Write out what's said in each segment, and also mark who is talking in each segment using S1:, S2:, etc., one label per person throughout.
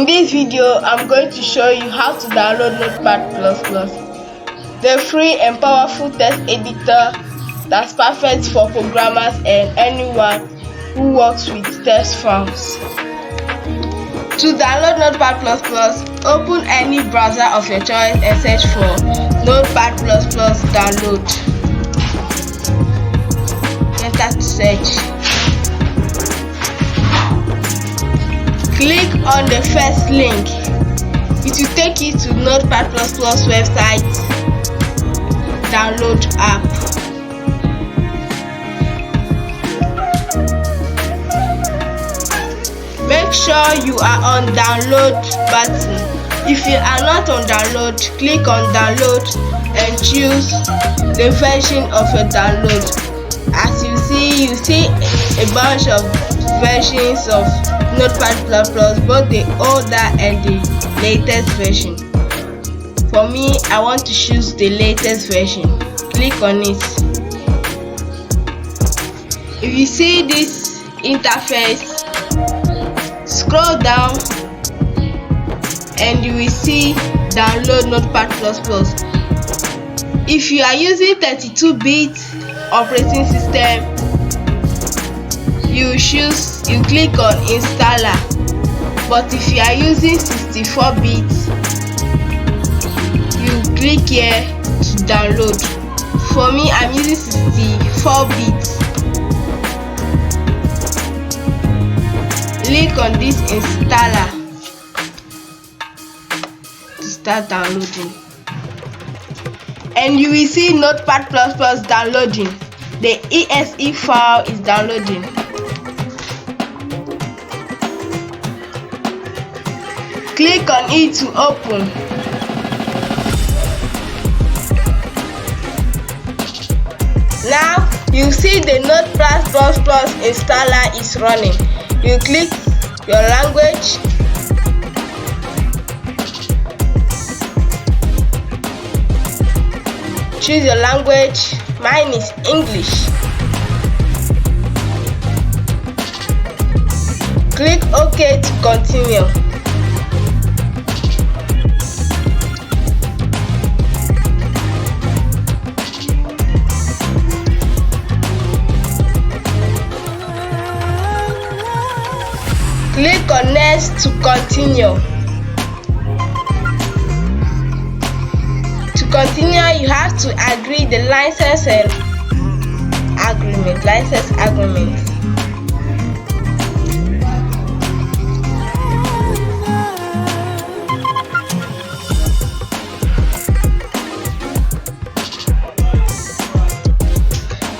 S1: In this video, I'm going to show you how to download Notepad++, the free and powerful text editor that's perfect for programmers and anyone who works with text files. To download Notepad++, open any browser of your choice and search for Notepad++ download. Enter to search. Click on the first link. It will take you to Notepad++ website download app. Make sure you are on download button. If you are not on download, click on download and choose the version of your download. As you see a bunch of versions of Notepad++, both the older and the latest version. For me, I want to choose the latest version. Click on it. If you see this interface, scroll down and you will see download Notepad++. If you are using 32-bit operating system, you click on installer, but if you are using 64-bit, you click here to download. For me, I'm using 64-bit. Click on this installer to start downloading, and you will see Notepad++ downloading. The exe file is downloading. Click on it to open. Now you see the Notepad++ installer is running. You click your language. Choose your language. Mine is English. Click OK to continue. Click on next to continue. To continue, you have to agree the license agreement.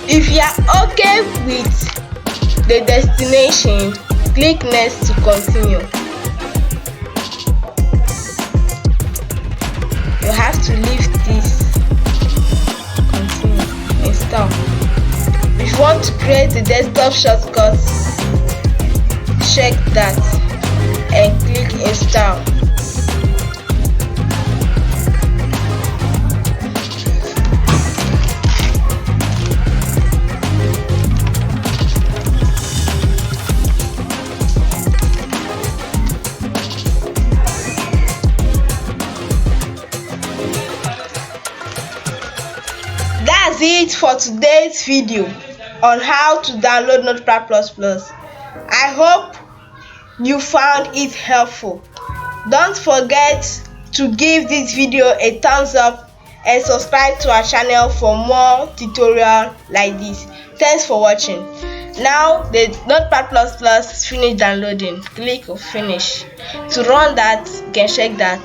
S1: If you are okay with the destination, click next to continue. You have to leave this. Continue. Install. If you want to create a desktop shortcut, check that and click install. That's it for today's video on how to download Notepad++. I hope you found it helpful. Don't forget to give this video a thumbs up and subscribe to our channel for more tutorials like this. Thanks for watching. Now the Notepad++ is finished downloading. Click on finish. To run that, you can check that.